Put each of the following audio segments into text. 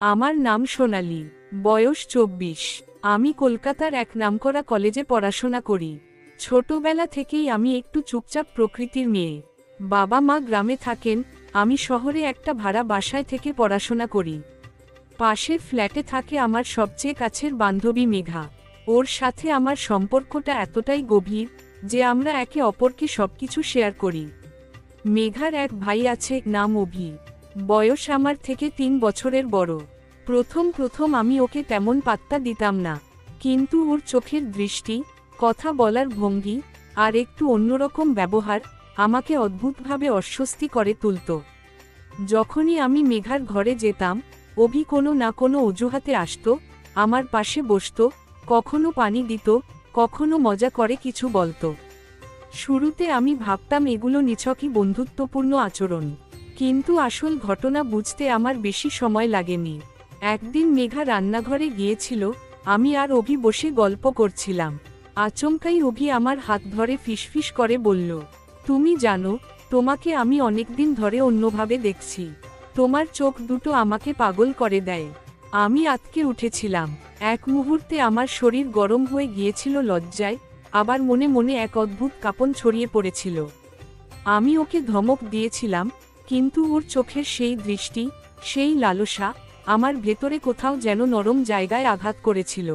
আমার নাম সোনালী, বয়স 24। আমি কলকাতার এক নামকরা কলেজে পড়াশোনা করি। ছোটবেলা থেকেই আমি একটু চুপচাপ প্রকৃতির মেয়ে। বাবা মা গ্রামে থাকেন, আমি শহরে একটা ভাড়া বাসায় থেকে পড়াশোনা করি। পাশের ফ্ল্যাটে থাকে আমার সবচেয়ে কাছের বান্ধবী মেঘা। ওর সাথে আমার সম্পর্কটা এতটাই গভীর যে আমরা একে অপরকে সবকিছু শেয়ার করি। মেঘার এক ভাই আছে, নাম অভি। বয়স আমার থেকে 3 বছরের বড়। প্রথম আমি ওকে তেমন পাত্তা দিতাম না, কিন্তু ওর চোখের দৃষ্টি, কথা বলার ভঙ্গি আর একটু অন্যরকম ব্যবহার আমাকে অদ্ভুতভাবে অস্বস্তি করে তুলত। যখনই আমি মেঘার ঘরে যেতাম, অভি কোনো না কোনো অজুহাতে আসতো, আমার পাশে বসতো, কখনো পানি দিত, কখনো মজা করে কিছু বলতো। শুরুতে আমি ভাবতাম এগুলো নিছকই বন্ধুত্বপূর্ণ আচরণ, কিন্তু আসল ঘটনা বুঝতে আমার বেশি সময় লাগেনি। একদিন মেঘা রান্নাঘরে গিয়েছিল, আমি আর অভি বসে গল্প করছিলাম। আচমকাই অভি আমার হাত ধরে ফিসফিস করে বলল, তুমি জানো, তোমাকে আমি অনেকদিন ধরে অন্যভাবে দেখছি। তোমার চোখ দুটো আমাকে পাগল করে দেয়। আমি আঁতকে উঠেছিলাম। এক মুহূর্তে আমার শরীর গরম হয়ে গিয়েছিল লজ্জায়, আবার মনে মনে এক অদ্ভুত কাঁপন ছড়িয়ে পড়েছিল। আমি ওকে ধমক দিয়েছিলাম, কিন্তু ওর চোখের সেই দৃষ্টি, সেই লালসা আমার ভেতরে কোথাও যেন নরম জায়গায় আঘাত করেছিল।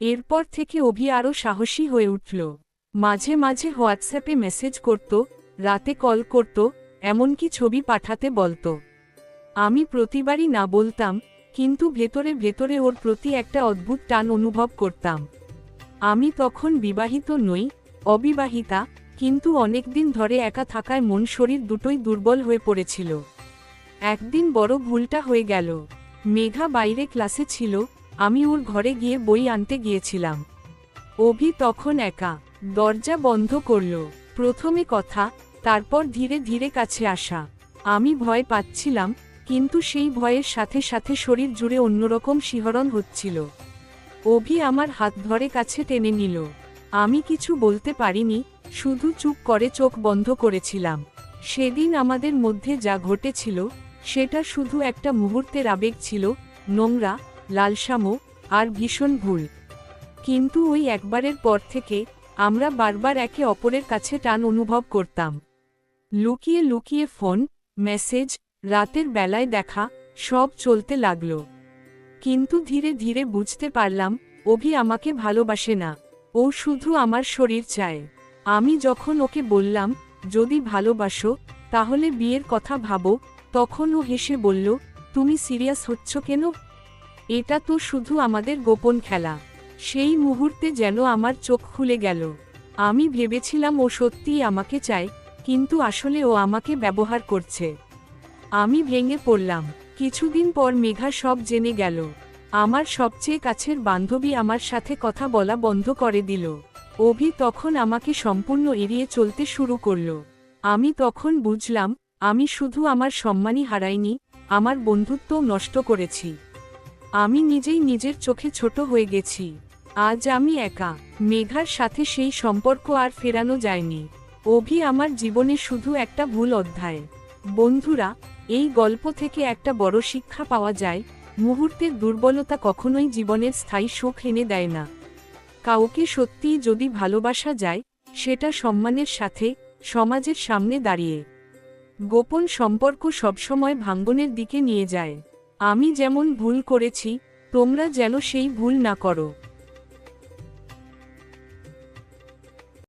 এরপর থেকে অভি আরও সাহসী হয়ে উঠল। মাঝে মাঝে হোয়াটসঅ্যাপে মেসেজ করত, রাতে কল করত, এমনকি ছবি পাঠাতে বলতো। আমি প্রতিবারই না বলতাম, কিন্তু ভেতরে ভেতরে ওর প্রতি একটা অদ্ভুত টান অনুভব করতাম। আমি তখন বিবাহিত নই, অবিবাহিতা, কিন্তু অনেকদিন ধরে একা থাকায় মন শরীর দুটোই দুর্বল হয়ে পড়েছিল। একদিন বড় ভুলটা হয়ে গেল। মেঘা বাইরে ক্লাসে ছিল, আমি ওর ঘরে গিয়ে বই আনতে গিয়েছিলাম। অভি তখন একা। দরজা বন্ধ করল। প্রথমে কথা, তারপর ধীরে ধীরে কাছে আসা। আমি ভয় পাচ্ছিলাম, কিন্তু সেই ভয়ের সাথে সাথে শরীর জুড়ে অন্যরকম শিহরণ হচ্ছিল। অভি আমার হাত ধরে কাছে টেনে নিল। আমি কিছু বলতে পারিনি, শুধু চুপ করে চোখ বন্ধ করেছিলাম। সেদিন আমাদের মধ্যে যা ঘটেছিল, সেটা শুধু একটা মুহূর্তের আবেগ ছিল, নোংরা, লালসামো আর ভীষণ ভুল। কিন্তু ওই একবারের পর থেকে আমরা বারবার একে অপরের কাছে টান অনুভব করতাম। লুকিয়ে লুকিয়ে ফোন, মেসেজ, রাতের বেলায় দেখা, সব চলতে লাগলো। কিন্তু ধীরে ধীরে বুঝতে পারলাম, অভি আমাকে ভালোবাসে না, ও শুধু আমার শরীর চায়। আমি যখন ওকে বললাম, যদি ভালোবাসো তাহলে বিয়ের কথা ভাবো, তখন ও হেসে বলল, তুমি সিরিয়াস হচ্ছ কেন? এটা তো শুধু আমাদের গোপন খেলা। সেই মুহূর্তে যেন আমার চোখ খুলে গেল। আমি ভেবেছিলাম ও সত্যিই আমাকে চায়, কিন্তু আসলে ও আমাকে ব্যবহার করছে। আমি ভেঙে পড়লাম। কিছুদিন পর মেঘা সব জেনে গেল। আমার সবচেয়ে কাছের বান্ধবী আমার সাথে কথা বলা বন্ধ করে দিল। অভি তখন আমাকে সম্পূর্ণ এড়িয়ে চলতে শুরু করল। আমি তখন বুঝলাম, আমি শুধু আমার সম্মানই হারাইনি, আমার বন্ধুত্বও নষ্ট করেছি। আমি নিজেই নিজের চোখে ছোট হয়ে গেছি। আজ আমি একা। মেঘার সাথে সেই সম্পর্ক আর ফেরানো যায়নি। অভি আমার জীবনে শুধু একটা ভুল অধ্যায়। বন্ধুরা, এই গল্প থেকে একটা বড় শিক্ষা পাওয়া যায়, মুহূর্তের দুর্বলতা কখনোই জীবনের স্থায়ী সুখ এনে দেয় না। কাউকে সত্যিই যদি ভালোবাসা যায়, সেটা সম্মানের সাথে, সমাজের সামনে দাঁড়িয়ে। গোপন সম্পর্ক সবসময় ভাঙ্গনের দিকে নিয়ে যায়। আমি যেমন ভুল করেছি, তোমরা যেন সেই ভুল না করো।